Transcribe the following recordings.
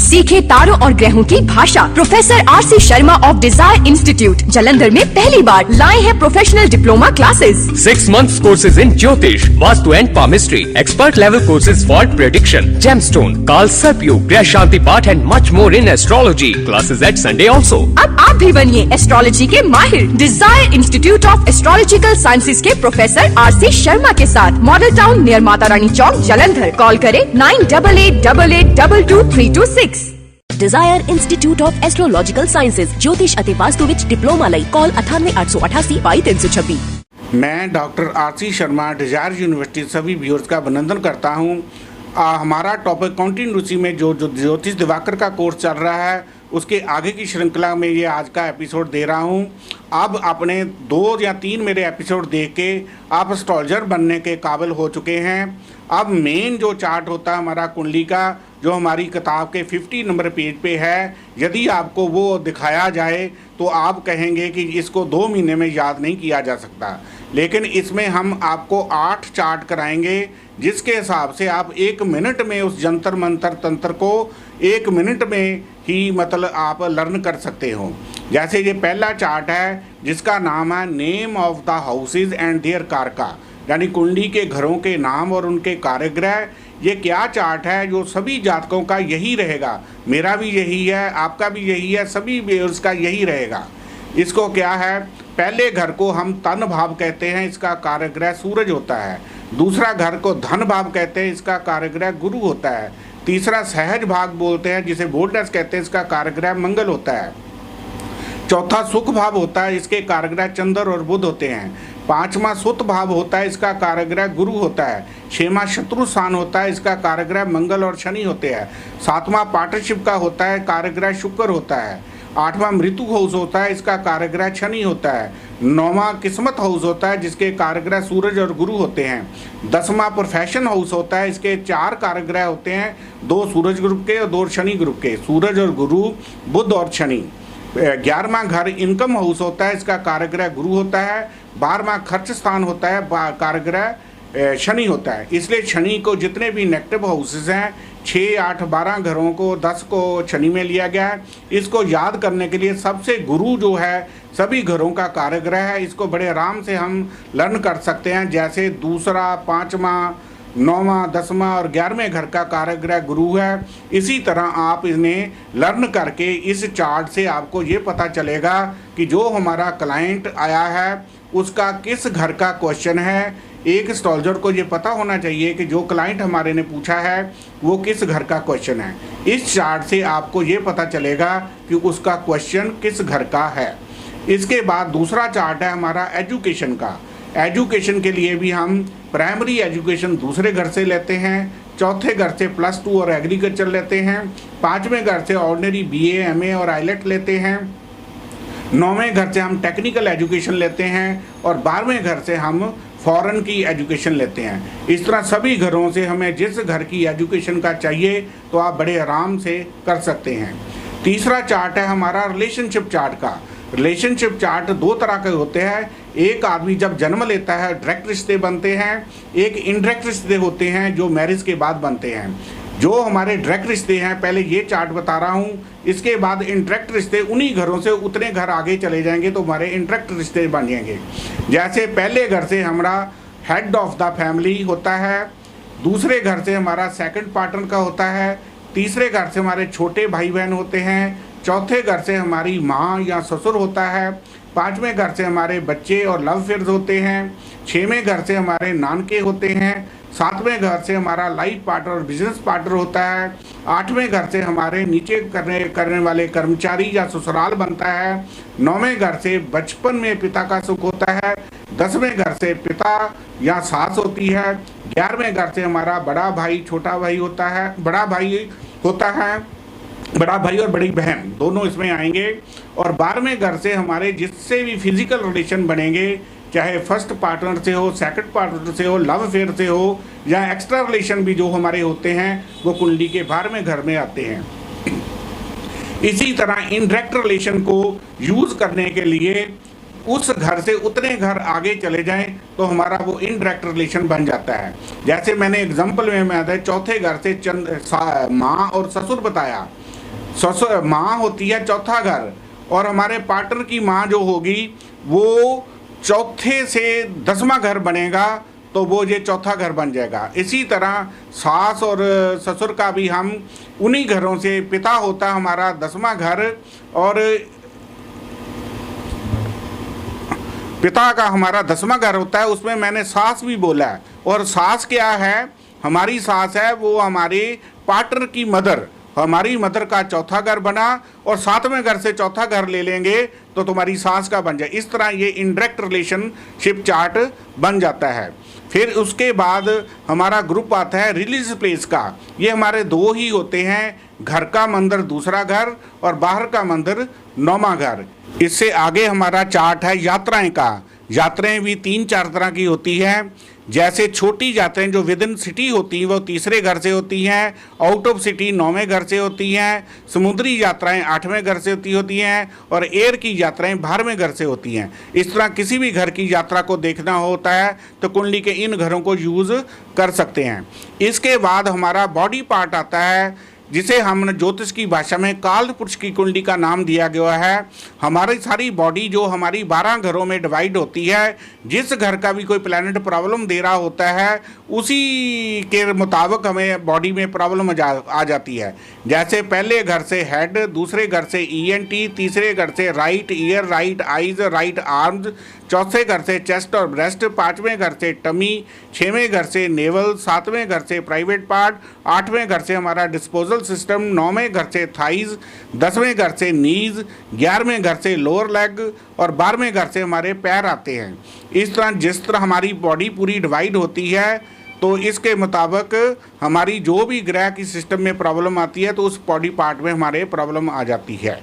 सीखे तारों और ग्रहों की भाषा। Professor RC Sharma of desire institute Jalandhar में पहली बार लाए हैं professional diploma classes. 6 months courses in Jyotish, Vastu and Palmistry, expert level courses for prediction, gemstone, Kal Sarpyug, Grah Shanti Path and much more in astrology. Classes at Sunday also. अब आप भी बनिए astrology के माहिर। Desire institute of astrological sciences के professor RC Sharma के साथ model town near Mata Rani चौक Jalandhar. Call करें 9888222326। Desire institute of astrological sciences ज्योतिष ਅਤੇ ਵਾਸਤੂ ਵਿੱਚ ਡਿਪਲੋਮਾ ਲਈ ਕਾਲ 9888 22326। मैं doctor RC Sharma Desire university सभी व्यूअर्स का अभिनंदन करता हूं। हमारा टॉपिक कॉन्टिन्यूसी में जो ज्योतिष दिवाकर का कोर्स चल रहा है उसके आगे की श्रृंखला में ये आज का एपिसोड दे रहा हूं। अब अपने 2 या 3 मेरे एपिसोड देख के आप एस्ट्रोलॉजर बनने के काबिल हो चुके हैं। अब मेन जो चार्ट होता है हमारा कुंडली का, जो हमारी किताब के 50 नंबर पेज पे है, यदि आपको वो दिखाया जाए तो आप कहेंगे कि इसको 2 महीने में याद नहीं किया जा सकता। लेकिन इसमें हम आपको 8 चार्ट कराएंगे जिसके हिसाब से आप 1 मिनट में उस जंतर मंतर तंत्र को 1 मिनट में ही मतलब आप लर्न कर सकते हो। जैसे ये पहला चार्ट है जिसका नाम है name of the houses and their कारका, यानी कुंडली के घरों के नाम और उनके कार्यग्रह। ये क्या चार्ट है जो सभी जातकों का यही रहेगा, मेरा भी यही है, आपका भी यही है, सभी व्यूअर्स का यही रहेगा। इसको क्या है, पहले घर को हम तन भाव कहते हैं, इसका कार्यग्रह सूरज होता है। दूसरा घर को धन भाव कहते हैं, इसका कार्यग्रह गुरु होता है। तीसरा सहज भाग बोलते हैं जिसे बोल्डनेस कहते हैं, इसका कार्यग्रह मंगल होता है। चौथा सुख भाव होता है, इसके कार्यग्रह चंद्र और बुध होते हैं। 5वां सुत भाव होता है, इसका कार्यग्रह गुरु होता है। 6वां शत्रु स्थान होता है, इसका कार्यग्रह मंगल और शनि होते हैं। 7वां पार्टनरशिप का होता है, कार्यग्रह शुक्र होता है। 8वां मृत्यु हाउस होता है, इसका कार्यग्रह शनि होता है। 9वां किस्मत हाउस होता है जिसके कार्यग्रह सूरज और गुरु होते हैं। 10वां प्रोफेशन हाउस होता है, इसके 4 कार्यग्रह होते हैं, 2 सूरज ग्रुप के और 2 शनि ग्रुप के, सूरज और गुरु, बुध और शनि। 11वां घर इनकम हाउस होता है, इसका कार्यग्रह गुरु होता है। 12वां खर्च स्थान होता है, कार्यग्रह शनि होता है। इसलिए शनि को जितने भी नेगेटिव हाउसेस हैं 6, 8, 12 घरों को 10 को शनि में लिया गया है। इसको याद करने के लिए सबसे गुरु जो है सभी घरों का कार्यग्रह है, इसको बड़े आराम से हम लर्न कर सकते हैं। जैसे दूसरा, 5वां, 9वां, 10वां और 11वें घर का कार्यग्रह गुरु है। इसी तरह आप इन्हें लर्न करके इस चार्ट से आपको ये पता चलेगा कि जो हमारा क्लाइंट आया है उसका किस घर का क्वेश्चन है। एक एस्ट्रोलॉजर को ये पता होना चाहिए कि जो क्लाइंट हमारे ने पूछा है वो किस घर का क्वेश्चन है। इस चार्ट से आपको ये पता चलेगा कि उसका क्वेश्चन किस घर का है। इसके बाद दूसरा चार्ट है हमारा एजुकेशन का। एजुकेशन के लिए भी हम प्राइमरी एजुकेशन दूसरे घर से लेते हैं, चौथे घर से +2 और एग्रीकल्चर लेते हैं, 5वें घर से ऑर्डिनरी BA, MA और IELTS लेते हैं, 9वें घर से हम टेक्निकल एजुकेशन लेते हैं और 12वें घर से हम फॉरेन की एजुकेशन लेते हैं। इस तरह सभी घरों से हमें जिस घर की एजुकेशन का चाहिए तो आप बड़े आराम से कर सकते हैं। तीसरा चार्ट है हमारा रिलेशनशिप चार्ट का। रिलेशनशिप चार्ट 2 तरह के होते हैं। एक आदमी जब जन्म लेता है डायरेक्ट रिश्ते बनते हैं, एक इनडायरेक्ट रिश्ते होते हैं जो मैरिज के बाद बनते हैं। जो हमारे डायरेक्ट रिश्ते हैं पहले ये चार्ट बता रहा हूँ, इसके बाद इनडायरेक्ट रिश्ते उन्हीं घरों से उतने घर आगे चले जाएंगे तो हमारे इनडायरेक्ट रिश्ते बन जाएंगे। जैसे पहले घर से हमारा हेड ऑफ द फैमिली होता है, दूसरे घर से हमारा सेकंड पार्टनर का होता है, तीसरे घर से हमारे छोटे भाई बहन होते हैं, चौथे घर से हमारी माँ या ससुर होता है, 5वें घर से हमारे बच्चे और लव अफेयर्स होते हैं, 6वें घर से हमारे नानके होते हैं, 7वें घर से हमारा लाइफ पार्टनर और बिजनेस पार्टनर होता है, 8वें घर से हमारे नीचे करने वाले कर्मचारी या ससुराल बनता है, 9वें घर से बचपन में पिता का सुख होता है, 10वें घर से पिता या सास होती है, 11वें घर से हमारा बड़ा भाई छोटा भाई होता है, बड़ा भाई और बड़ी बहन दोनों इसमें आएंगे। और 12वें घर से हमारे जिससे भी फिजिकल रिलेशन बनेंगे, चाहे फर्स्ट पार्टनर से हो, सेकंड पार्टनर से हो, लव अफेयर से हो या एक्स्ट्रा रिलेशन भी जो हमारे होते हैं वो कुंडली के 12वें घर में आते हैं। इसी तरह इनडायरेक्ट रिलेशन को यूज करने के लिए उस घर से उतने घर आगे चले जाएं तो हमारा वो इनडायरेक्ट रिलेशन बन जाता है। जैसे मैंने एग्जांपल में बताया, चौथे घर से माँ और ससुर बताया, ससुर माँ होती है चौथा घर, और हमारे पार्टनर की माँ जो होगी वो चौथे से 10वां घर बनेगा, तो वो ये चौथा घर बन जाएगा। इसी तरह सास और ससुर का भी हम उन्हीं घरों से, पिता होता हमारा 10वां घर, और पिता का हमारा 10वां घर होता है, उसमें मैंने सास भी बोला है। और सास क्या है, हमारी सास है वो हमारे पार्टनर की मदर, हमारी मदर का चौथा घर बना, और 7वें घर से चौथा घर ले लेंगे तो तुम्हारी सास का बन जाए। इस तरह ये इनडायरेक्ट रिलेशनशिप चार्ट बन जाता है। फिर उसके बाद हमारा ग्रुप आता है रिलीज प्लेस का। ये हमारे 2 ही होते हैं, घर का मंदिर दूसरा घर और बाहर का मंदिर 9वां घर। इससे आगे हमारा चार्ट है यात्राएं का। यात्राएं भी 3-4 तरह की होती हैं। जैसे छोटी यात्राएं जो विद इन सिटी होती हैं वो 3रे घर से होती हैं, आउट ऑफ सिटी 9वें घर से होती हैं, समुद्री यात्राएं 8वें घर से होती हैं, और एयर की यात्राएं 12वें घर से होती हैं। इस तरह किसी भी घर की यात्रा को देखना होता है तो कुंडली के इन घरों को यूज़ कर सकते हैं। इसके बाद हमारा बॉडी पार्ट आता है, जिसे हम ज्योतिष की भाषा में काल पुरुष की कुंडली का नाम दिया गया है। हमारी सारी बॉडी जो हमारी 12 घरों में डिवाइड होती है, जिस घर का भी कोई प्लैनेट प्रॉब्लम दे रहा होता है उसी के मुताबिक हमें बॉडी में प्रॉब्लम आ जाती है। जैसे पहले घर से हेड, दूसरे घर से ENT, तीसरे घर से right year, right eyes, right arms, चौथे घर से चेस्ट और ब्रेस्ट, 5वें घर से टमी, 6वें घर से नेवल, 7वें घर से प्राइवेट पार्ट, 8वें घर से हमारा डिस्पोजल सिस्टम, 9वें घर से थाइज, 10वें घर से नीज, 11वें घर से लोअर लेग, और 12वें घर से हमारे पैर आते हैं। इस तरह जिस तरह हमारी बॉडी पूरी डिवाइड होती है, तो इसके मुताबिक हमारी जो भी ग्रह की सिस्टम में प्रॉब्लम आती है तो उस बॉडी पार्ट में हमारे प्रॉब्लम आ जाती है।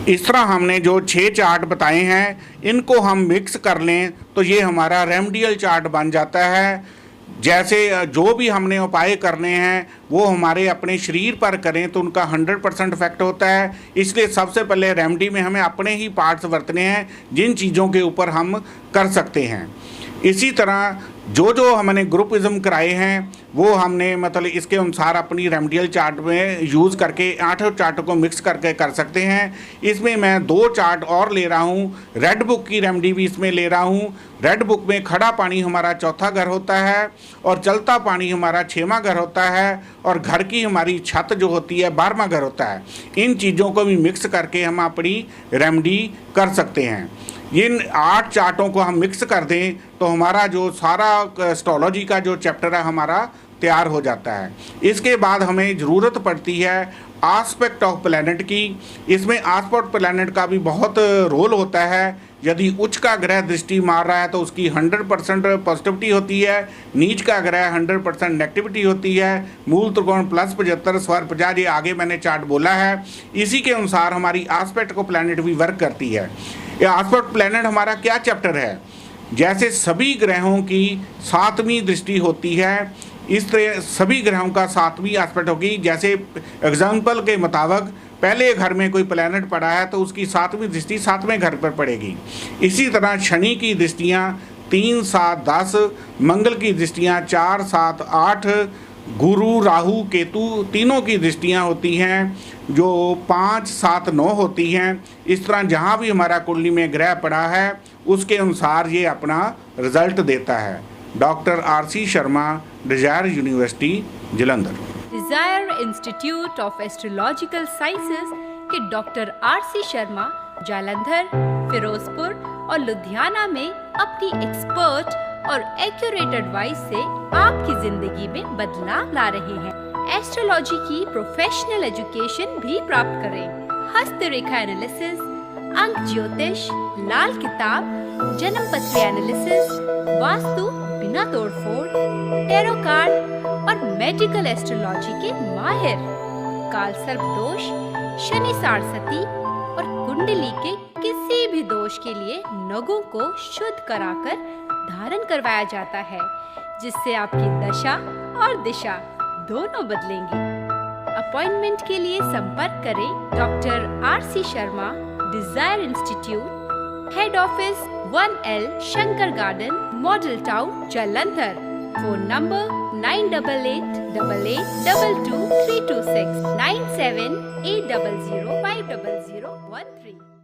इस तरह हमने जो 6 चार्ट बताए हैं, इनको हम मिक्स कर लें तो ये हमारा रेमेडियल चार्ट बन जाता है। जैसे जो भी हमने उपाय करने हैं वो हमारे अपने शरीर पर करें तो उनका 100% इफेक्ट होता है। इसलिए सबसे पहले रेमेडी में हमें अपने ही पार्ट्स वरतने हैं जिन चीज़ों के ऊपर हम कर सकते हैं। इसी तरह जो हमने ग्रुपिज्म कराए हैं वो हमने मतलब इसके अनुसार अपनी रेमेडियल चार्ट में यूज़ करके 8 चार्ट को मिक्स करके कर सकते हैं। इसमें मैं 2 चार्ट और ले रहा हूँ, रेड बुक की रेमेडी भी इसमें ले रहा हूँ। रेड बुक में खड़ा पानी हमारा चौथा घर होता है और चलता पानी हमारा 6वां घर होता है, और घर की हमारी छत जो होती है 12वां घर होता है। इन चीज़ों को भी मिक्स करके हम अपनी रेमेडी कर सकते हैं। इन 8 चार्टों को हम मिक्स कर दें तो हमारा जो सारा एस्ट्रोलॉजी का जो चैप्टर है हमारा तैयार हो जाता है। इसके बाद हमें ज़रूरत पड़ती है आस्पेक्ट ऑफ प्लैनेट की। इसमें आस्पेक्ट प्लैनेट का भी बहुत रोल होता है। यदि उच्च का ग्रह दृष्टि मार रहा है तो उसकी 100% पॉजिटिविटी होती है, नीच का ग्रह 100% नेगेटिविटी होती है। मूल त्रिकोण +75, स्वर 50, ये आगे मैंने चार्ट बोला है। इसी के अनुसार हमारी आस्पेक्ट को प्लैनेट भी वर्क करती है। ये आस्पेक्ट प्लैनेट हमारा क्या चैप्टर है, जैसे सभी ग्रहों की 7वीं दृष्टि होती है, इस तरह सभी ग्रहों का 7वीं एस्पेक्ट होगी। जैसे एग्जाम्पल के मुताबिक पहले घर में कोई प्लैनेट पड़ा है तो उसकी 7वीं दृष्टि 7वें घर पर पड़ेगी। इसी तरह शनि की दृष्टियाँ 3, 7, 10, मंगल की दृष्टियाँ 4, 7, 8, गुरु, राहु, केतु तीनों की दृष्टियाँ होती हैं जो 5, 7, 9 होती हैं। इस तरह जहाँ भी हमारा कुंडली में ग्रह पड़ा है उसके अनुसार ये अपना रिजल्ट देता है। Doctor RC Sharma, Desire university, Jalandhar. Desire institute of astrological sciences के डॉक्टर RC शर्मा जालंधर, फिरोजपुर और लुधियाना में अपनी एक्सपर्ट और एक्यूरेट एडवाइस से आपकी जिंदगी में बदलाव ला रहे हैं। एस्ट्रोलॉजी की प्रोफेशनल एजुकेशन भी प्राप्त करें। हस्तरेखा एनालिसिस, अंक ज्योतिष, लाल किताब, जन्म पत्री एनालिसिस, वास्तु बिना तोड़फोड़, टैरो कार्ड और मेडिकल एस्ट्रोलॉजी के माहिर। काल सर्प दोष, शनि साढ़सती और कुंडली के किसी भी दोष के लिए नगों को शुद्ध कराकर धारण करवाया जाता है, जिससे आपकी दशा और दिशा दोनों बदलेंगी। अपॉइंटमेंट के लिए संपर्क करें doctor RC Sharma, Desire institute, head office 1L Shankar garden, model town, Jalandhar. Phone number 9888222326 9780050013।